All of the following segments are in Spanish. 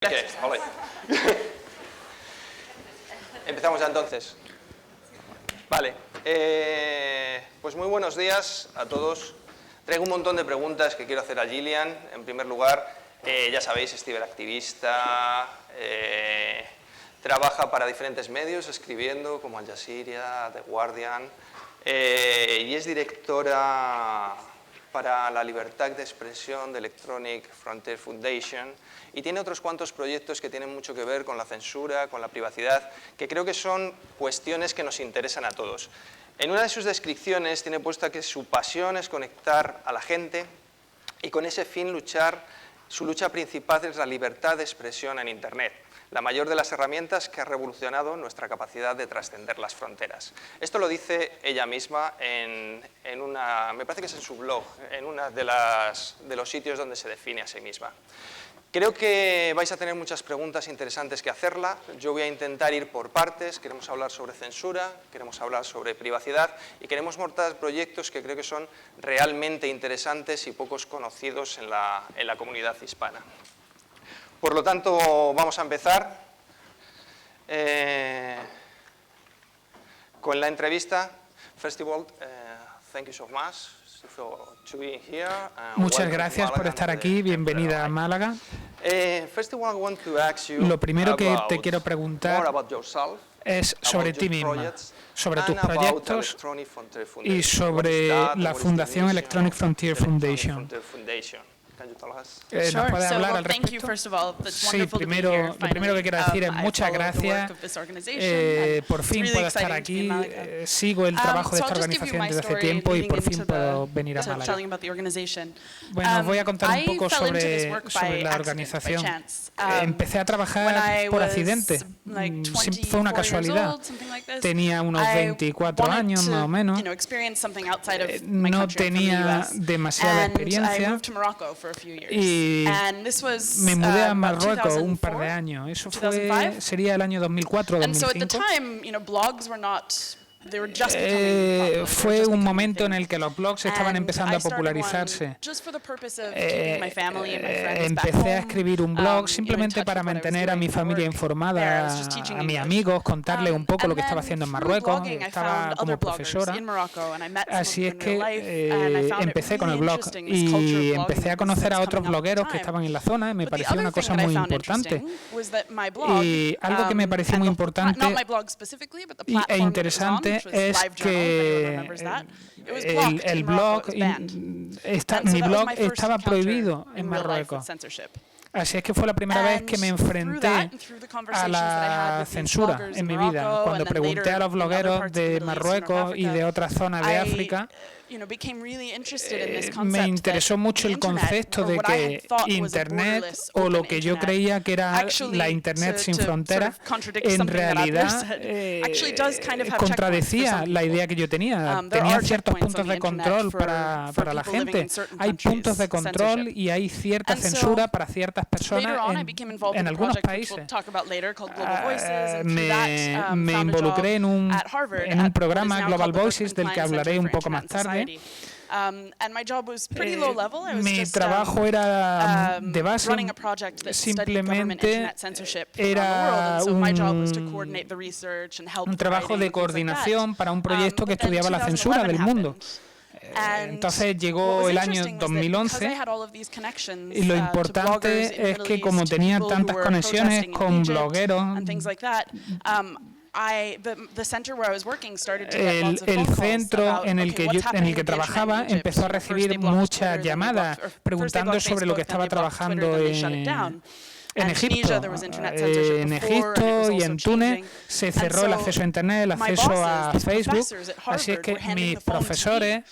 Vale. Empezamos ya entonces. Vale. Pues muy buenos días a todos. Traigo un montón de preguntas que quiero hacer a Gillian. En primer lugar, ya sabéis, es ciberactivista, trabaja para diferentes medios escribiendo como Al Jazeera, The Guardian, y es directora para la libertad de expresión de Electronic Frontier Foundation, y tiene otros cuantos proyectos que tienen mucho que ver con la censura, con la privacidad, que creo que son cuestiones que nos interesan a todos. En una de sus descripciones tiene puesta que su pasión es conectar a la gente y con ese fin su lucha principal es la libertad de expresión en Internet, la mayor de las herramientas que ha revolucionado nuestra capacidad de trascender las fronteras. Esto lo dice ella misma en una, me parece que es en su blog, en uno de los sitios donde se define a sí misma. Creo que vais a tener muchas preguntas interesantes que hacerla. Yo voy a intentar ir por partes. Queremos hablar sobre censura, queremos hablar sobre privacidad y queremos mostrar proyectos que creo que son realmente interesantes y pocos conocidos en la comunidad hispana. Por lo tanto, vamos a empezar con la entrevista. First of all, thank you so much. Muchas gracias por estar aquí, bienvenida a Málaga. Lo primero que te quiero preguntar es sobre ti misma, sobre tus proyectos y sobre la Fundación Electronic Frontier Foundation. ¿Nos puede hablar al respecto? Sí, lo primero que quiero decir es muchas gracias. Por fin puedo estar aquí. Sigo el trabajo de esta organización desde hace tiempo y por fin puedo venir a Málaga. Bueno, os voy a contar un poco sobre la organización. Empecé a trabajar por accidente. Fue una casualidad. Tenía unos 24 años más o menos. No tenía demasiada experiencia. Y me mudé a Marruecos un par de años. Eso sería el año 2004 o 2005. Fue un momento en el que los blogs estaban empezando a popularizarse. Empecé a escribir un blog simplemente para mantener a mi familia informada, a mis amigos, contarles un poco lo que estaba haciendo en Marruecos. Estaba como profesora. Así es que empecé con el blog y empecé a conocer a otros blogueros que estaban en la zona. Me pareció una cosa muy importante. Y algo que me pareció muy importante e interesante es que mi blog estaba prohibido en Marruecos. Así es que fue la primera vez que me enfrenté a la censura en mi vida. Cuando pregunté a los blogueros de Marruecos y de otras zonas de África, me interesó mucho el concepto de que Internet, o lo que yo creía que era la Internet sin fronteras, en realidad contradecía la idea que yo tenía. Tenía ciertos puntos de control para la gente. Hay puntos de control y hay cierta censura para ciertas personas en algunos países. Me involucré en un programa, Global Voices, del que hablaré un poco más tarde. Mi trabajo era de base, simplemente era un trabajo de coordinación para un proyecto que estudiaba la censura del mundo. Entonces llegó el año 2011 y lo importante es que como tenía tantas conexiones con blogueros, el centro en el que trabajaba empezó a recibir muchas llamadas preguntando sobre lo que estaba trabajando en Egipto y en Túnez. Se cerró el acceso a Internet, el acceso a Facebook. Así es que mis profesores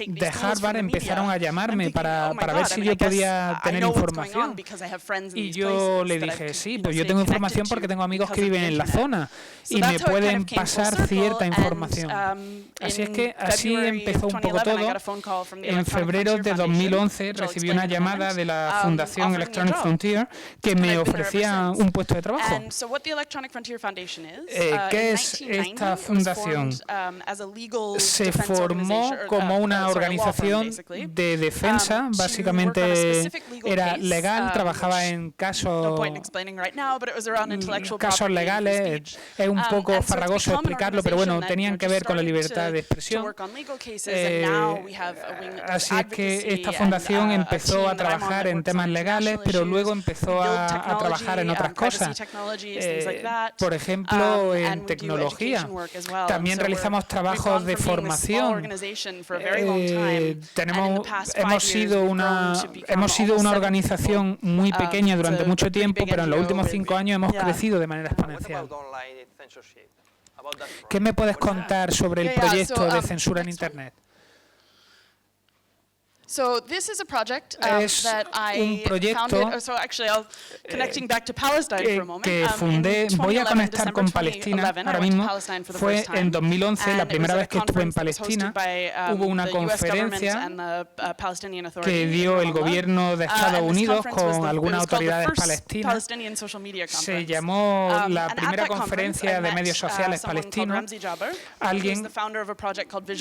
de Harvard empezaron a llamarme para ver si yo podía tener información. Y yo le dije, sí, pues yo tengo información porque tengo amigos que viven en la zona y me pueden pasar cierta información. Así es que así empezó un poco todo. En febrero de 2011 recibí una llamada de la Fundación Electronic Frontier que me me ofrecían un puesto de trabajo. ¿Qué es esta fundación? Se formó como una organización de defensa, básicamente era legal, trabajaba en casos legales, es un poco farragoso explicarlo, pero bueno, tenían que ver con la libertad de expresión. Así es que esta fundación empezó a trabajar en temas legales, pero luego empezó a trabajar en otras cosas, por ejemplo, en tecnología. También realizamos trabajos de formación. Hemos sido una organización muy pequeña durante mucho tiempo, pero en los últimos 5 años hemos crecido de manera exponencial. ¿Qué me puedes contar sobre el proyecto de censura en Internet? Es un proyecto que fundé. Voy a conectar con Palestina ahora mismo. Fue en 2011, la primera vez que estuve en Palestina. Hubo una conferencia que dio el gobierno de Estados Unidos con algunas autoridades palestinas. Se llamó la primera conferencia de medios sociales palestinos.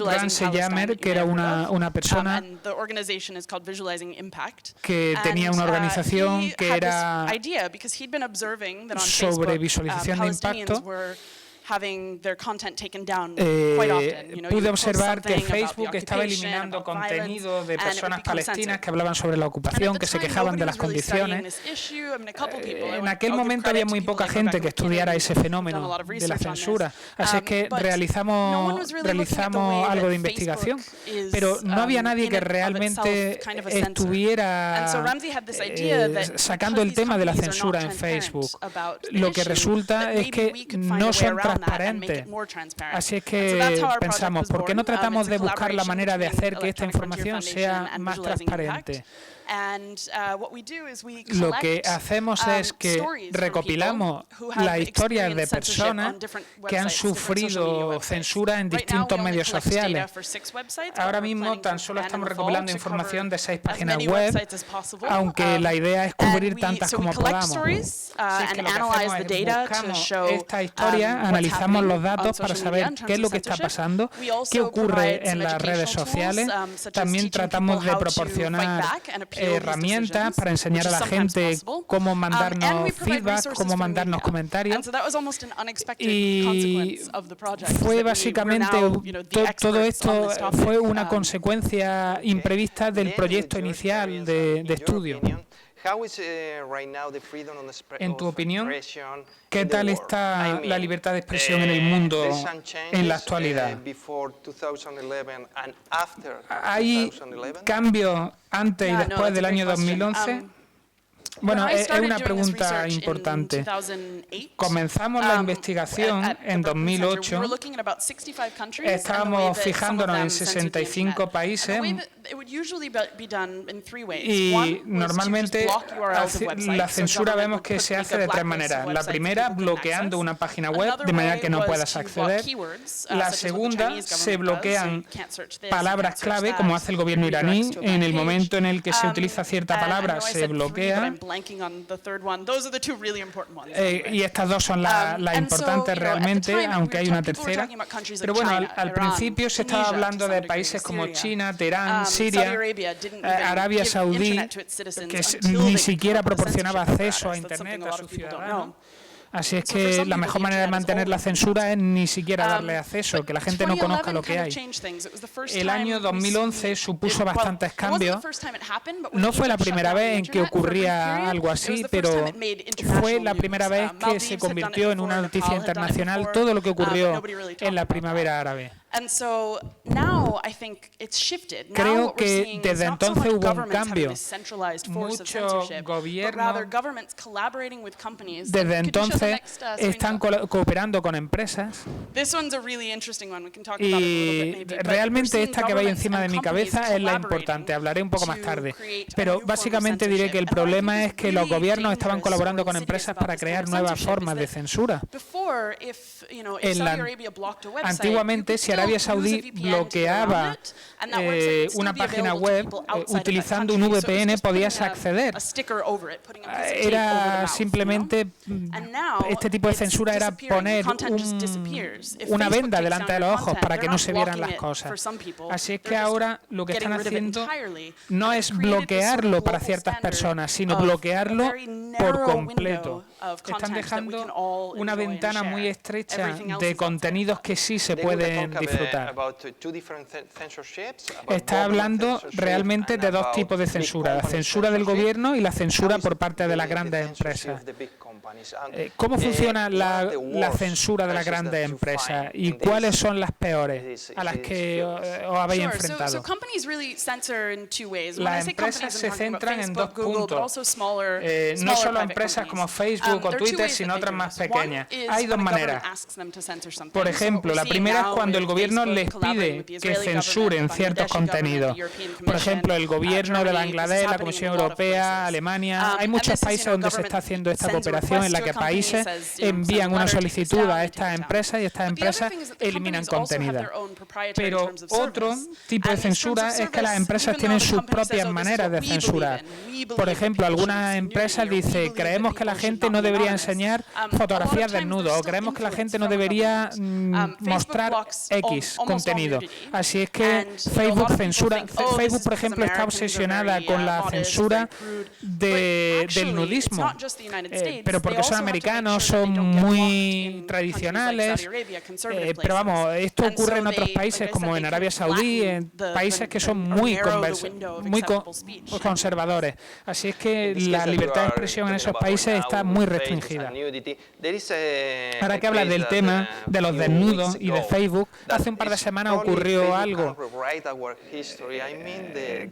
Ramsey Jamer, que era una persona que tenía una organización que era sobre visualización de impacto. Pude observar que Facebook estaba eliminando contenido de personas palestinas que hablaban sobre la ocupación, que se quejaban de las condiciones. En aquel momento había muy poca gente que estudiara ese fenómeno de la censura, así es que realizamos algo de investigación, pero no había nadie que realmente estuviera sacando el tema de la censura en Facebook. Lo que resulta es que no son transparentes. Así es que pensamos, ¿por qué no tratamos de buscar la manera de hacer que esta información sea más transparente? Lo que hacemos es que recopilamos las historias de personas que han sufrido censura en distintos medios sociales. Ahora mismo tan solo estamos recopilando información de 6 páginas web, aunque la idea es cubrir tantas como podamos. Así es que lo que hacemos es buscamos esta historia, analizamos los datos para saber qué es lo que está pasando, qué ocurre en las redes sociales. También tratamos de proporcionar herramientas para enseñar a la gente cómo mandarnos feedback, cómo mandarnos comentarios. Y fue básicamente, todo esto fue una consecuencia imprevista del proyecto inicial de estudio. En tu opinión, ¿qué tal está la libertad de expresión en el mundo en la actualidad? ¿Hay cambios antes y después del año 2011? Bueno, es una pregunta importante. Comenzamos la investigación en 2008. Estábamos fijándonos en 65 países y normalmente la censura vemos que se hace de 3 maneras. La primera, bloqueando una página web de manera que no puedas acceder. La segunda, se bloquean palabras clave, como hace el gobierno iraní. En el momento en el que se utiliza cierta palabra, se bloquea. Y estas dos son las importantes realmente, aunque hay una tercera. Pero bueno, al principio se estaba hablando de países como China, Teherán, Siria, Arabia Saudí, que ni siquiera proporcionaba acceso a Internet a sus ciudadanos. Así es que la mejor manera de mantener la censura es ni siquiera darle acceso, que la gente no conozca lo que hay. El año 2011 supuso bastantes cambios. No fue la primera vez en que ocurría algo así, pero fue la primera vez que se convirtió en una noticia internacional todo lo que ocurrió en la primavera árabe. Creo que desde entonces hubo un cambio. Muchos gobiernos desde entonces están cooperando con empresas. Y realmente esta que va encima de mi cabeza es la importante. Hablaré un poco más tarde. Pero básicamente diré que el problema es que los gobiernos estaban colaborando con empresas para crear nuevas formas de censura. Antiguamente, si Arabia Saudí bloqueaba creaba una página web, utilizando un VPN podías acceder. Era simplemente, este tipo de censura era poner una venda delante de los ojos para que no se vieran las cosas. Así es que ahora lo que están haciendo no es bloquearlo para ciertas personas, sino bloquearlo por completo. Están dejando una ventana muy estrecha de contenidos que sí se pueden disfrutar. Está hablando realmente de dos tipos de censura, la censura del gobierno y la censura por parte de las grandes empresas. ¿Cómo funciona la censura de las grandes empresas y cuáles son las peores a las que os habéis enfrentado? Las empresas se centran en dos puntos, no solo empresas como Facebook o Twitter, sino otras más pequeñas. Hay dos maneras. Por ejemplo, la primera es cuando el gobierno les pide que censuren ciertos contenidos. Por ejemplo, el gobierno de Bangladesh, la Comisión Europea, Alemania. Hay muchos países donde se está haciendo esta cooperación en la que países envían una solicitud a estas empresas y estas empresas eliminan contenido. Pero otro tipo de censura es que las empresas tienen sus propias maneras de censurar. Por ejemplo, algunas empresas dicen, creemos que la gente no debería enseñar fotografías desnudos o creemos que la gente no debería mostrar X contenido. Así es que Facebook censura. Facebook, por ejemplo, está obsesionada con la censura del nudismo, pero porque son americanos, son muy tradicionales, pero vamos, esto ocurre en otros países como en Arabia Saudí, en países que son muy conservadores. Así es que la libertad de expresión en esos países está muy restringida. Ahora que hablas del tema de los desnudos y de Facebook, hace un par de semanas ocurrió algo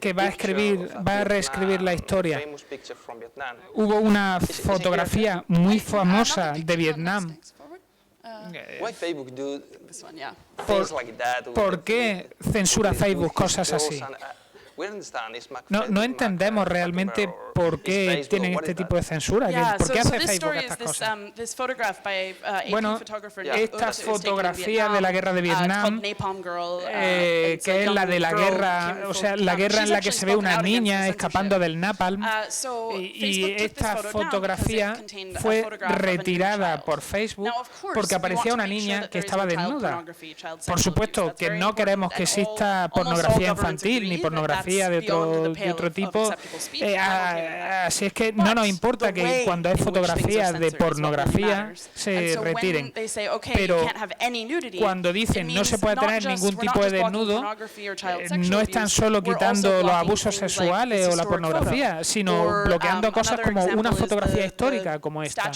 que va a reescribir la historia. Hubo una fotografía muy famosa de Vietnam. ¿Por qué censura Facebook cosas así? No entendemos realmente por qué tienen este tipo de censura. ¿Por qué hace Facebook estas cosas? Bueno, esta fotografía de la guerra de Vietnam, que es la de la guerra, o sea, la guerra en la que se ve una niña escapando del napalm, y esta fotografía fue retirada por Facebook porque aparecía una niña que estaba desnuda. Por supuesto que no queremos que exista pornografía infantil ni pornografía de otro tipo, así es que no nos importa que cuando hay fotografías de pornografía se retiren, pero cuando dicen no se puede tener ningún tipo de desnudo, no están solo quitando los abusos sexuales o la pornografía, sino bloqueando cosas como una fotografía histórica como esta,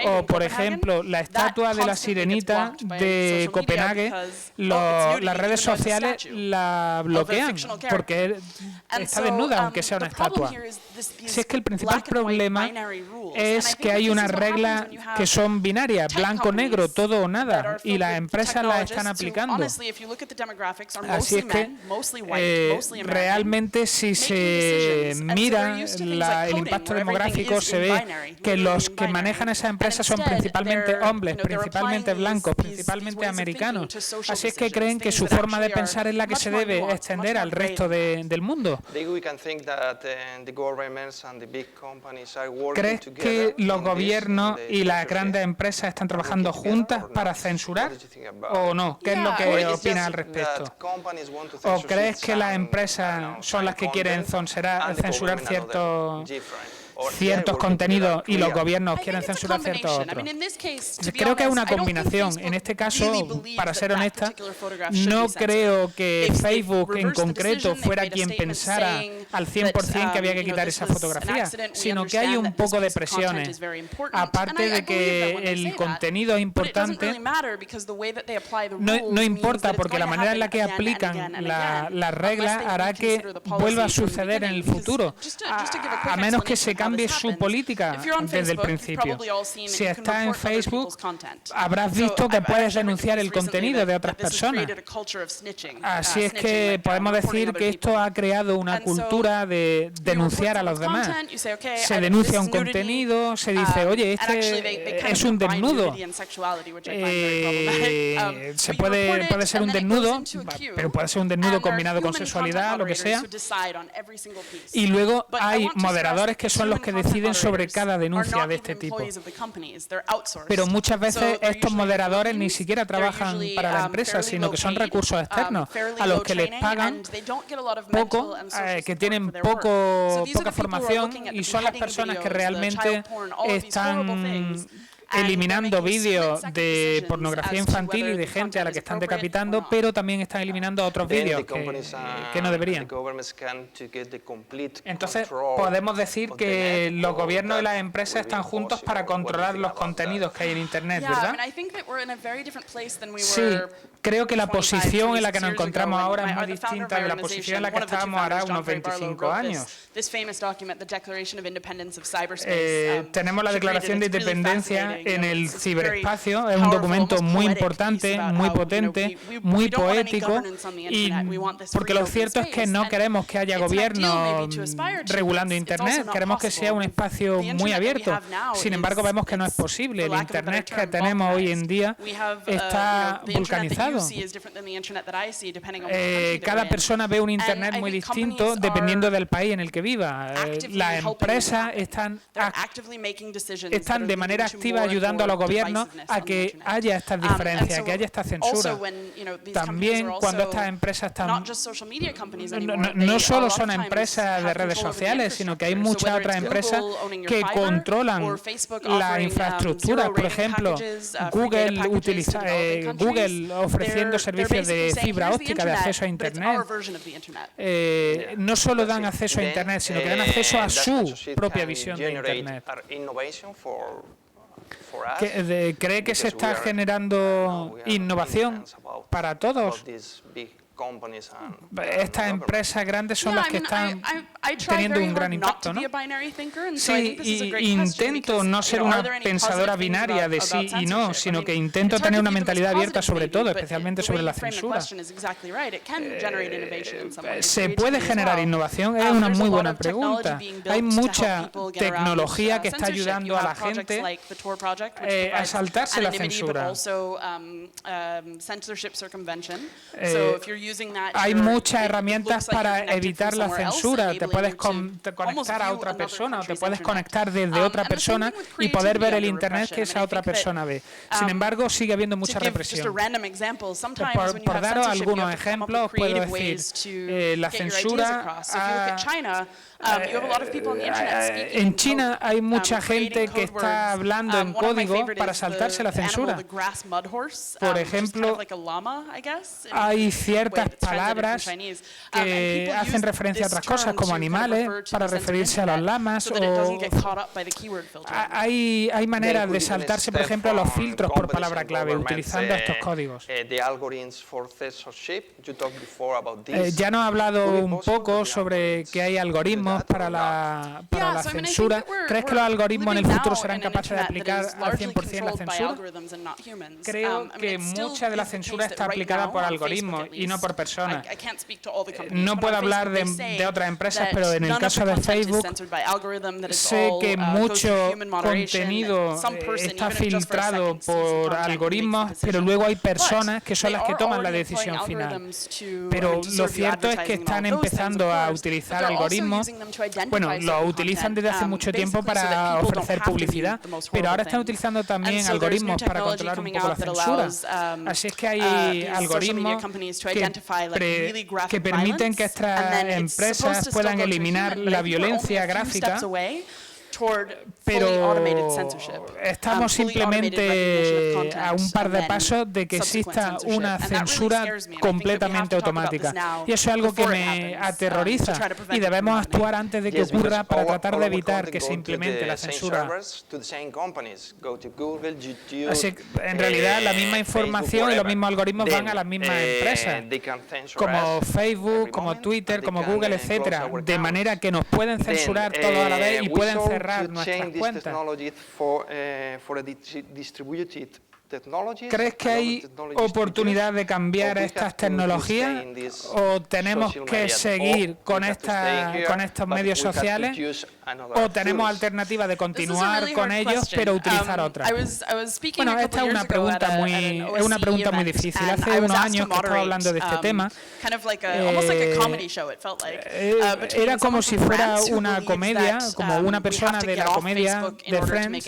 o por ejemplo la estatua de la sirenita de Copenhague. Las redes sociales la bloquean porque está desnuda, aunque sea una estatua. Si es que el principal problema es que hay unas reglas que son binarias, blanco-negro, todo o nada, y las empresas las están aplicando. Así es que realmente si se mira el impacto demográfico, se ve que los que manejan esas empresas son principalmente hombres, principalmente blancos, principalmente americanos. Así es que creen que su forma de pensar es la que se debe extender al resto del mundo. ¿Crees que los gobiernos y las grandes empresas están trabajando juntas para censurar o no? ¿Qué es lo que opinas al respecto? ¿O crees que las empresas son las que quieren censurar ciertos contenidos y los gobiernos quieren censurar ciertos otros? Creo que es una combinación. En este caso, para ser honesta, no creo que Facebook en concreto fuera quien pensara al 100% que había que quitar esa fotografía, sino que hay un poco de presiones. Aparte de que el contenido es importante, no importa porque la manera en la que aplican las reglas hará que vuelva a suceder en el futuro, a menos que se cambie cambie su política desde el principio. Si estás en Facebook, habrás visto que puedes denunciar el contenido de otras personas. Así es que podemos decir que esto ha creado una cultura de denunciar a los demás. Se denuncia un contenido, se dice, oye, este es un desnudo. Puede ser un desnudo, pero puede ser un desnudo combinado con sexualidad, lo que sea. Y luego hay moderadores que son los que deciden sobre cada denuncia de este tipo. Pero muchas veces estos moderadores ni siquiera trabajan para la empresa, sino que son recursos externos a los que les pagan poco, que tienen poca formación, y son las personas que realmente están eliminando vídeos de pornografía infantil y de gente a la que están decapitando, pero también están eliminando otros vídeos que no deberían. Entonces, podemos decir que los gobiernos y las empresas están juntos para controlar los contenidos que hay en Internet, ¿verdad? Sí, creo que la posición en la que nos encontramos ahora es muy distinta de la posición en la que estábamos ahora unos 25 años. Tenemos la Declaración de Independencia en el ciberespacio. Es un documento muy importante, muy potente, muy poético, y porque lo cierto es que no queremos que haya gobierno regulando Internet, queremos que sea un espacio muy abierto. Sin embargo, vemos que no es posible. El Internet que tenemos hoy en día está vulcanizado. Cada persona ve un Internet muy distinto dependiendo del país en el que viva. Las empresas están de manera activa ayudando a los gobiernos a que haya estas diferencias, que haya esta censura. También cuando estas empresas están... No solo son empresas de redes sociales, sino que hay muchas otras empresas que controlan la infraestructura. Por ejemplo, Google ofreciendo servicios de fibra óptica de acceso a Internet. No solo dan acceso a Internet, sino que dan acceso a su propia visión de Internet. ¿Cree que se está generando innovación para todos? Estas empresas grandes son las que están teniendo un gran impacto, ¿no? Sí, y intento no ser una pensadora binaria de sí y no, sino que intento tener una mentalidad abierta sobre todo, especialmente sobre la censura. ¿Se puede generar innovación? Es una muy buena pregunta. Hay mucha tecnología que está ayudando a la gente a saltarse la censura. Hay muchas herramientas para evitar la censura. Te puedes conectar a otra persona o te puedes conectar desde otra persona y poder ver el Internet que esa otra persona ve. Sin embargo, sigue habiendo mucha represión. Por daros algunos ejemplos, puedo decir, la censura en China hay mucha gente que está hablando en código para saltarse la censura. Por ejemplo, hay ciertas palabras que hacen referencia a otras cosas, como animales, para referirse a los lamas. Hay maneras de saltarse, por ejemplo, los filtros por palabra clave, utilizando estos códigos. Ya nos ha hablado un poco sobre que hay algoritmos para la censura. ¿Crees que los algoritmos en el futuro serán capaces de aplicar al 100% la censura? Creo que mucha de la censura está aplicada por algoritmos y no por personas. No puedo hablar de otras empresas, pero en el caso de Facebook sé que mucho contenido está filtrado por algoritmos, pero luego hay personas que son las que toman la decisión final. Pero lo cierto es que están empezando a utilizar algoritmos. Bueno, lo utilizan desde hace mucho tiempo para ofrecer publicidad, pero ahora están utilizando también algoritmos para controlar un poco la censura. Así es que hay algoritmos que permiten que estas empresas puedan eliminar la violencia gráfica pero estamos simplemente a un par de pasos de que exista una censura completamente automática. Y eso es algo que me aterroriza y debemos actuar antes de que ocurra para tratar de evitar que se implemente la censura. Así que, en realidad, la misma información y los mismos algoritmos van a las mismas empresas, como Facebook, como Twitter, como Google, etcétera, de manera que nos pueden censurar todo a la vez y pueden cerrar nuestras cuentas. ¿Crees que hay oportunidad de cambiar estas tecnologías o tenemos que seguir con estos medios sociales o tenemos alternativa de continuar con ellos pero utilizar otras? Bueno, esta es una pregunta muy difícil. Hace unos años que estaba hablando de este tema. Era como si fuera una comedia, como una persona de la comedia de Friends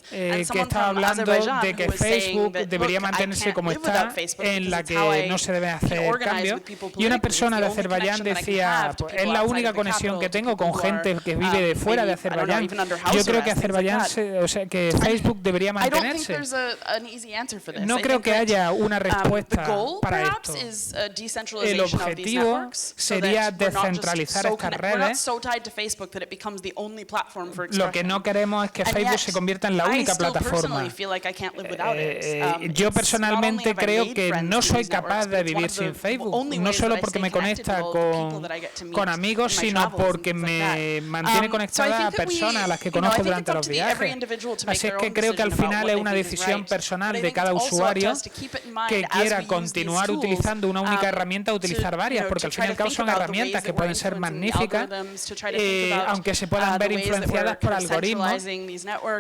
que estaba hablando de que Facebook debería mantenerse como está, en la que no se debe hacer cambios. Y una persona de Azerbaiyán decía, pues, es la única conexión que tengo con gente que vive de fuera de Azerbaiyán. Yo creo que que Facebook debería mantenerse. No creo que haya una respuesta para esto. El objetivo sería descentralizar estas redes. Lo que no queremos es que Facebook se convierta en la única plataforma. Yo personalmente creo que no soy capaz de vivir sin Facebook, no solo porque me conecta con amigos, sino porque me mantiene conectada a personas a las que conozco durante los viajes. Así es que creo que al final es una decisión personal de cada usuario que quiera continuar utilizando una única herramienta o utilizar varias, porque al fin y al cabo son herramientas que pueden ser magníficas, aunque se puedan ver influenciadas por algoritmos.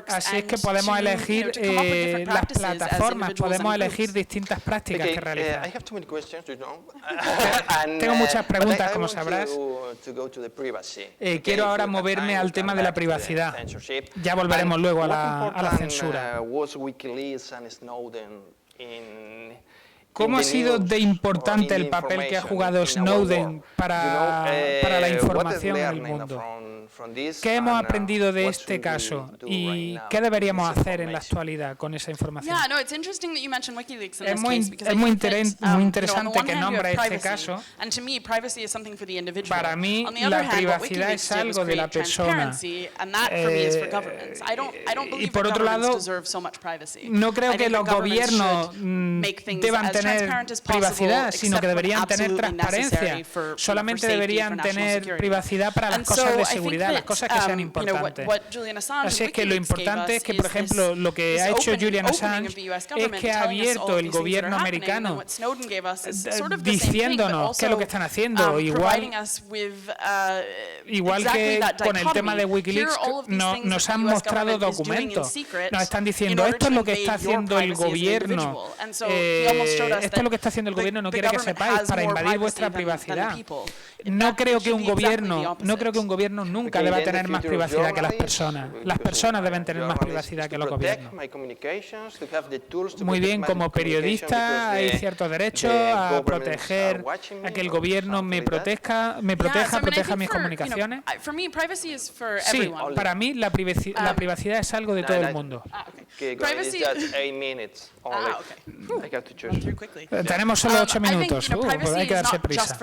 Así es que podemos elegir las plataformas, podemos elegir distintas prácticas que realizar. Tengo muchas preguntas, como sabrás. Quiero ahora moverme al tema de la privacidad. Ya volveremos luego a la censura. ¿Cómo ha sido de importante el papel que ha jugado Snowden para la información en el mundo? ¿Qué hemos aprendido de este caso y qué deberíamos hacer en la actualidad con esa información? Es muy interesante que nombres este caso. Para mí, la privacidad es algo de la persona. Y por otro lado, no creo que los gobiernos deban tener privacidad, sino que deberían tener transparencia. Solamente deberían tener privacidad para las cosas de seguridad, las cosas que sean importantes. Así es que lo importante es que, por ejemplo, lo que ha hecho Julian Assange es que ha abierto el gobierno americano diciéndonos qué es lo que están haciendo. Igual que con el tema de Wikileaks, nos han mostrado documentos. Nos están diciendo, esto es lo que está haciendo el gobierno. Esto es lo que está haciendo el gobierno, no quiere que sepáis, para invadir vuestra privacidad. No creo que un gobierno nunca deba tener más privacidad que las personas. Las personas deben tener más privacidad que los gobiernos. Muy bien, como periodista hay cierto derecho a proteger, a que el gobierno me proteja mis comunicaciones. Sí, para mí la privacidad es algo de todo el mundo. Tenemos solo 8 minutos, hay que darse prisa.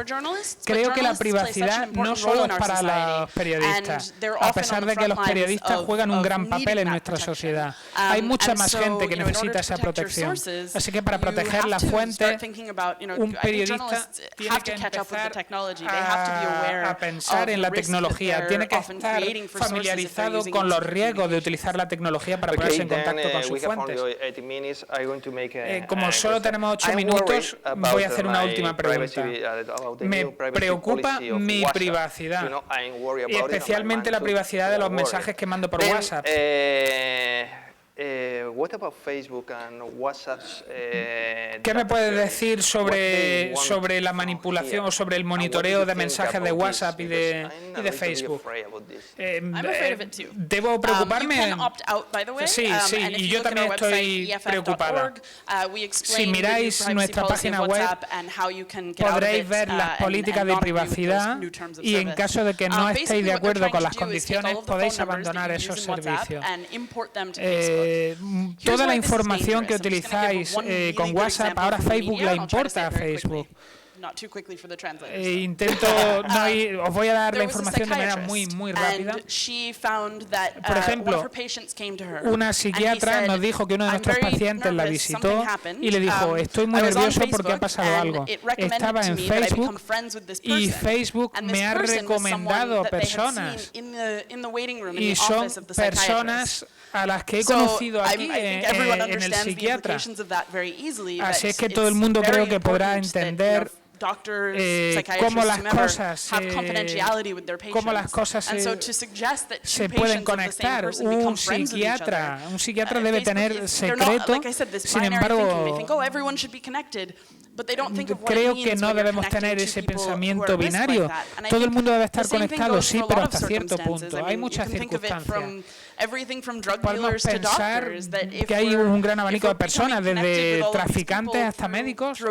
Creo que la privacidad no solo es para los periodistas, a pesar de que los periodistas juegan un gran papel en nuestra sociedad. Hay mucha más gente que necesita esa protección. Así que para proteger la fuente, un periodista tiene que empezar a pensar en la tecnología, tiene que estar familiarizado con los riesgos de utilizar la tecnología para ponerse en contacto con sus fuentes. Como solo tenemos 8 minutos, voy a hacer una última pregunta. Me preocupa mi privacidad, y especialmente la privacidad de los mensajes que mando por WhatsApp. what about Facebook and WhatsApp's, ¿Qué me puedes decir sobre la manipulación o sobre el monitoreo de mensajes de WhatsApp y de Facebook? ¿Debo preocuparme? Sí, y yo también estoy preocupada. Si miráis nuestra página web, podréis ver las políticas de privacidad y en caso de que no estéis de acuerdo con las condiciones, podéis abandonar esos servicios. Toda la información que utilizáis con WhatsApp, ahora Facebook le importa a Facebook. Os voy a dar la información de manera muy rápida. Por ejemplo, una psiquiatra nos dijo que uno de nuestros pacientes la visitó y le dijo, estoy muy nervioso porque ha pasado algo. Estaba en Facebook y Facebook me ha recomendado personas y son personas a las que he conocido aquí en el psiquiatra. Así es que todo el mundo creo que podrá entender cómo las cosas se pueden conectar. Un psiquiatra debe tener secreto, sin embargo, creo que no debemos tener ese pensamiento binario. Todo el mundo debe estar conectado, sí, pero hasta cierto punto. Hay muchas circunstancias. Podemos pensar que hay un gran abanico de personas, desde traficantes hasta médicos.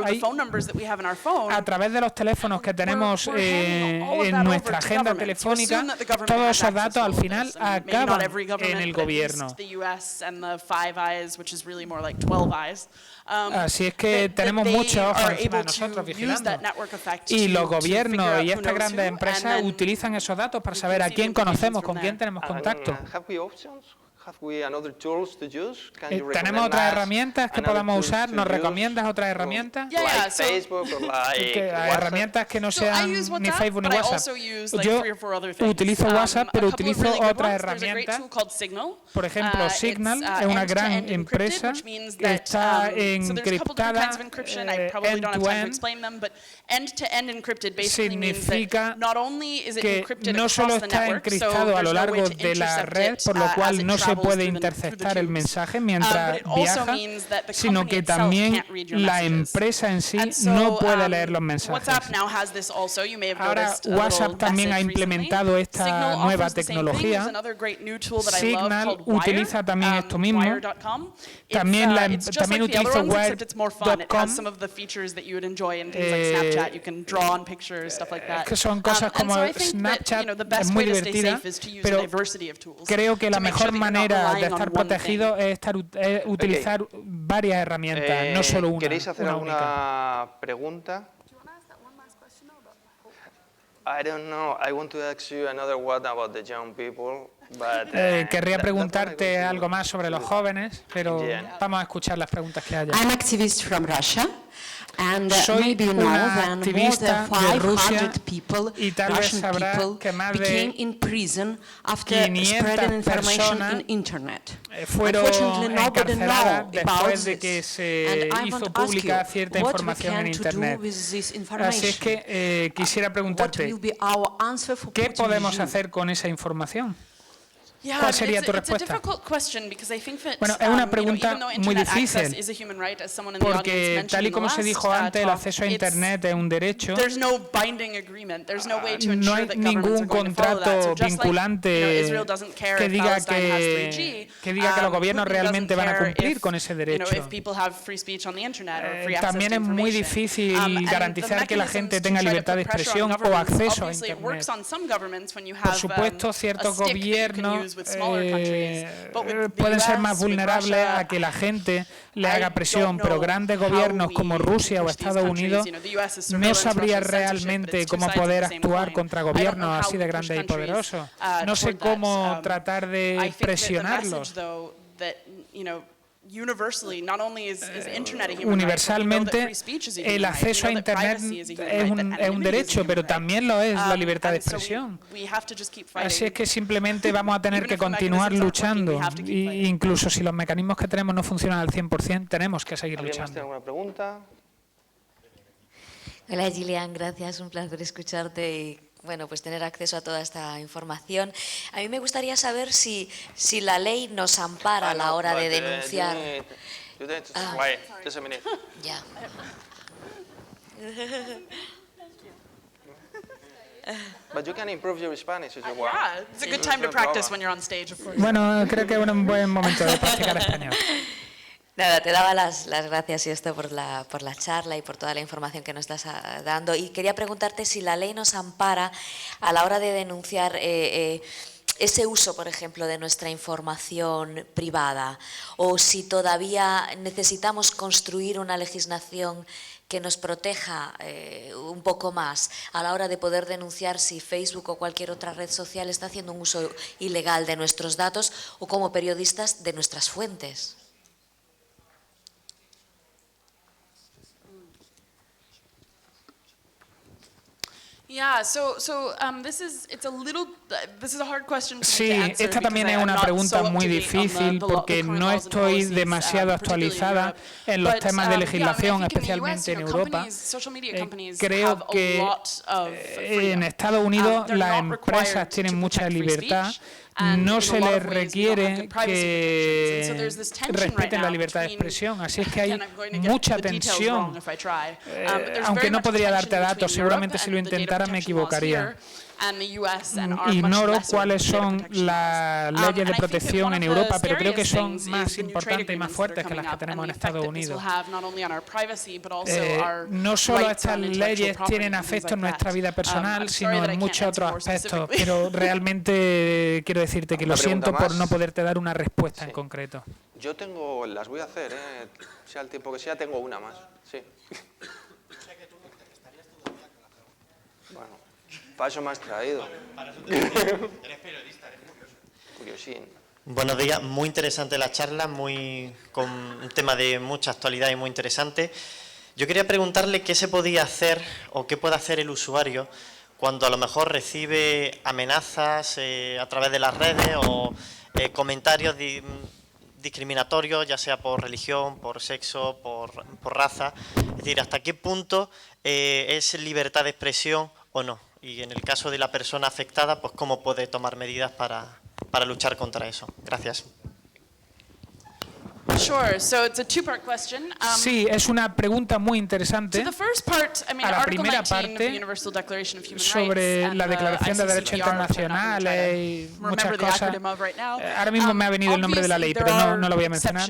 A través de los teléfonos que tenemos en nuestra agenda telefónica, todos esos datos al final acaban en el gobierno. Así es que tenemos muchos ojos encima de nosotros vigilando. Y los gobiernos y estas grandes empresas utilizan esos datos para saber a quién conocemos, con quién tenemos contacto. ¿Tenemos otras herramientas que podamos usar? ¿Nos recomiendas otras herramientas? Herramientas que no sean ni Facebook ni WhatsApp. Yo utilizo WhatsApp, pero utilizo otras herramientas. Por ejemplo, Signal es una gran empresa que está encriptada end-to-end. Significa que no solo está encriptado a lo largo de la red, por lo cual no se puede interceptar el mensaje mientras viaja, sino que también la empresa en sí no puede leer los mensajes. Ahora, WhatsApp también ha implementado esta nueva tecnología. Signal utiliza también esto mismo. También utilizo Wire.com, que son cosas como Snapchat, es muy divertida, pero creo que la mejor manera de estar protegido es utilizar varias herramientas, no solo una. ¿Queréis hacer alguna pregunta? I don't know. I want to ask you another one about the young people, but querría preguntarte algo más sobre los jóvenes, pero vamos a escuchar las preguntas que haya. I'm activist from Russia. And Soy maybe you know that more than 500 people, y tal vez sabrá que más de became in prison after spreading information in internet. Fueron encarceladas después de que se hizo pública cierta información en internet. Así es que quisiera preguntarte, ¿qué podemos hacer con esa información? ¿Cuál sería tu respuesta? Bueno, es una pregunta muy difícil, porque tal y como se dijo antes, el acceso a Internet es un derecho. No hay ningún contrato vinculante que diga que los gobiernos realmente van a cumplir con ese derecho. También es muy difícil garantizar que la gente tenga libertad de expresión o acceso a Internet. Por supuesto, ciertos gobiernos pueden ser más vulnerables a que la gente le haga presión, pero grandes gobiernos como Rusia o Estados Unidos no sabrían realmente cómo poder actuar contra gobiernos así de grandes y poderosos. No sé cómo tratar de presionarlos. Universalmente, el acceso a Internet es un derecho, pero también lo es la libertad de expresión. Así es que simplemente vamos a tener que continuar luchando, incluso si los mecanismos que tenemos no funcionan al 100%, tenemos que seguir luchando. ¿Tiene alguna pregunta? Hola Gillian, gracias, un placer escucharte. bueno, pues tener acceso a toda esta información. A mí me gustaría saber si la ley nos ampara a la hora de denunciar. Ya. Bueno, creo que es un buen momento de practicar español. Nada, te daba las gracias y esto por la charla y por toda la información que nos estás dando. Y quería preguntarte si la ley nos ampara a la hora de denunciar ese uso, por ejemplo, de nuestra información privada, o si todavía necesitamos construir una legislación que nos proteja un poco más a la hora de poder denunciar si Facebook o cualquier otra red social está haciendo un uso ilegal de nuestros datos o como periodistas de nuestras fuentes. Sí, esta también es una pregunta muy difícil porque no estoy demasiado actualizada en los temas de legislación, especialmente en Europa. Creo que en Estados Unidos las empresas tienen mucha libertad. No se les requiere que respeten la libertad de expresión, así es que hay mucha tensión. Aunque no podría darte datos, seguramente si lo intentara me equivocaría. Ignoro cuáles son las leyes de protección en Europa, pero creo que son más importantes y más fuertes que las que tenemos en Estados Unidos. No solo estas leyes tienen efecto en nuestra vida personal, sino en muchos otros aspectos, pero realmente quiero decirte que lo siento por no poderte dar una respuesta en concreto. Yo tengo, las voy a hacer, sea el tiempo que sea, tengo una más, sí. Bueno, para eso me has traído. Eres periodista, curiosín. Buenos días, muy interesante la charla, con un tema de mucha actualidad y muy interesante. Yo quería preguntarle qué se podía hacer o qué puede hacer el usuario cuando a lo mejor recibe amenazas a través de las redes o comentarios discriminatorios, ya sea por religión, por sexo, por raza. Es decir, hasta qué punto es libertad de expresión o no. Y en el caso de la persona afectada, pues cómo puede tomar medidas para luchar contra eso. Gracias. Sí, es una pregunta muy interesante. A la primera parte, sobre la Declaración de Derechos Internacionales y muchas cosas. Ahora mismo me ha venido el nombre de la ley, pero no lo voy a mencionar.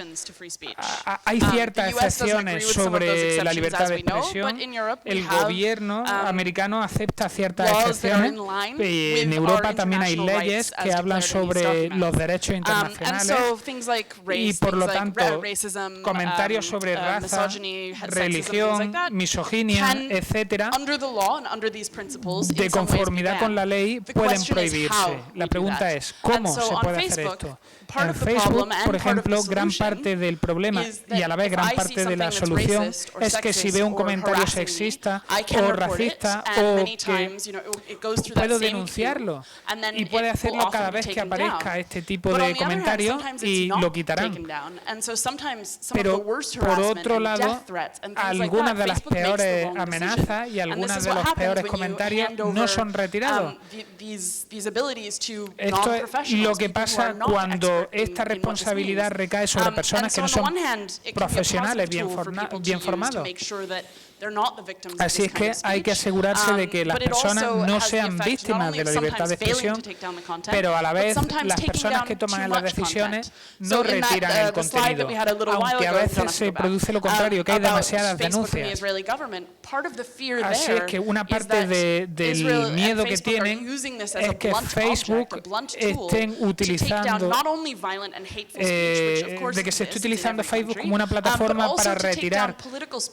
Hay ciertas excepciones sobre la libertad de expresión. El gobierno americano acepta ciertas excepciones. Y en Europa también hay leyes que hablan sobre los derechos internacionales. Y por lo tanto, comentarios sobre raza, religión, misoginia, etcétera, de conformidad con la ley pueden prohibirse. La pregunta es, ¿cómo se puede hacer esto? En Facebook, por ejemplo, gran parte del problema y a la vez gran parte de la solución es que si veo un comentario sexista o racista o que puedo denunciarlo y puede hacerlo cada vez que aparezca este tipo de comentarios y lo quitarán. Pero por otro lado, algunas de las peores amenazas y algunas de los peores comentarios no son retirados. Esto es lo que pasa cuando esta responsabilidad recae sobre personas que no son profesionales bien formados. Así es que hay que asegurarse de que las personas no sean víctimas de la libertad de expresión, pero a la vez las personas que toman las decisiones no retiran el contenido, aunque a veces se produce lo contrario, que hay demasiadas denuncias. Así es que una parte del miedo que tienen es que Facebook estén utilizando, de que se esté utilizando Facebook como una plataforma para retirar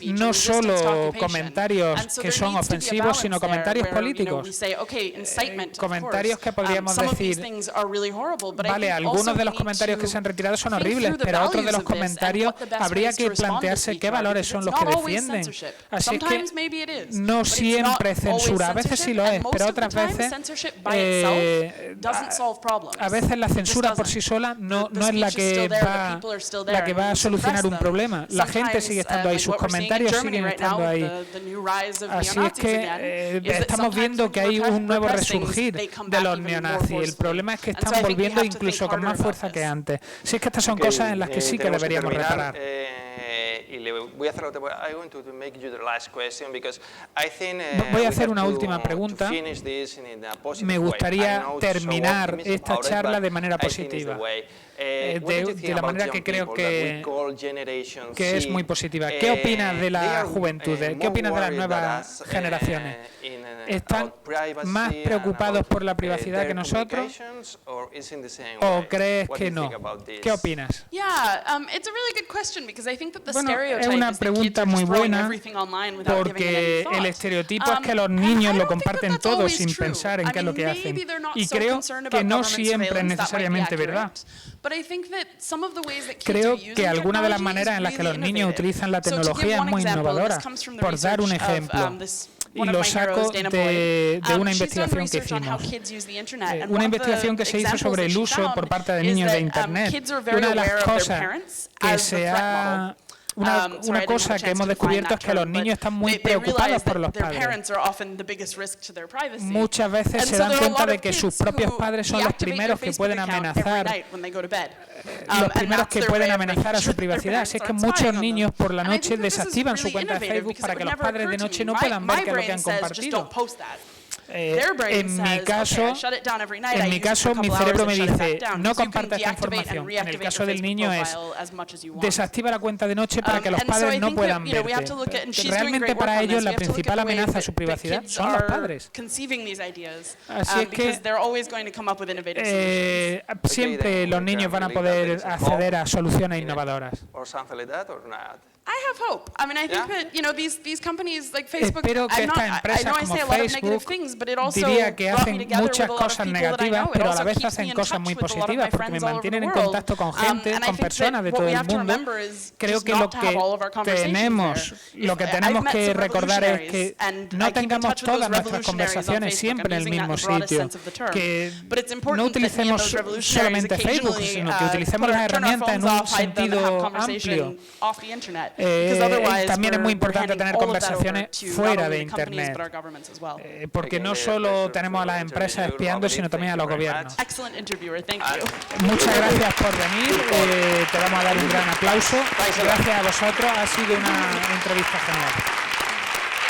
no solo comentarios que son ofensivos, sino comentarios políticos. Comentarios que podríamos decir, vale, algunos de los comentarios que se han retirado son horribles, pero otros de de los comentarios habría que plantearse qué valores son los que defienden. Así es que no siempre censura, a veces sí lo es, pero otras veces a veces la censura por sí sola no es la que va a solucionar un problema. La gente sigue estando ahí, sus comentarios siguen estando ahí. Así es que estamos viendo que hay un nuevo resurgir de los neonazis. El problema es que están volviendo incluso con más fuerza que antes. Si es que estas son cosas en las que sí que deberíamos reparar. Y le voy a hacer voy a hacer una última pregunta. Me gustaría terminar esta charla de manera positiva. De la manera que creo que es muy positiva. ¿Qué opinas de la juventud? ¿Qué opinas de las nuevas generaciones? ¿Están más preocupados por la privacidad que nosotros? ¿O crees que no? ¿Qué opinas? Bueno, es una pregunta muy buena porque el estereotipo es que los niños lo comparten todo sin pensar en qué es lo que hacen. Y creo que no siempre es necesariamente verdad. Creo que algunas de las maneras en las que los niños utilizan la tecnología es muy innovadora. Por dar un ejemplo, y lo saco de una investigación que hicimos. Una investigación que se hizo sobre el uso por parte de niños de Internet. Una de las cosas que se ha... Una cosa que hemos descubierto es que los niños están muy preocupados por los padres. Muchas veces se dan cuenta de que sus propios padres son los primeros que pueden amenazar, a su privacidad. Así es que muchos niños por la noche desactivan su cuenta de Facebook para que los padres de noche no puedan ver qué es lo que han compartido. En mi caso, mi cerebro me dice, no comparta esta información. En el caso del niño es, desactiva la cuenta de noche para que los padres no puedan verte. Realmente para ellos la principal amenaza a su privacidad son los padres. Así es que siempre los niños van a poder acceder a soluciones innovadoras. Espero que estas empresas como Facebook, diría que hacen muchas cosas negativas, pero a la vez hacen cosas muy positivas, porque me mantienen en contacto con gente, con personas de todo el mundo. Creo que lo que tenemos que recordar es que no tengamos todas nuestras conversaciones siempre en el mismo sitio, que no utilicemos solamente Facebook, sino que utilicemos las herramientas en un sentido amplio. También es muy importante tener conversaciones fuera de Internet, porque no solo tenemos a las empresas espiando, sino también a los gobiernos. Muchas gracias por venir, te vamos a dar un gran aplauso. Gracias a vosotros, ha sido una entrevista genial.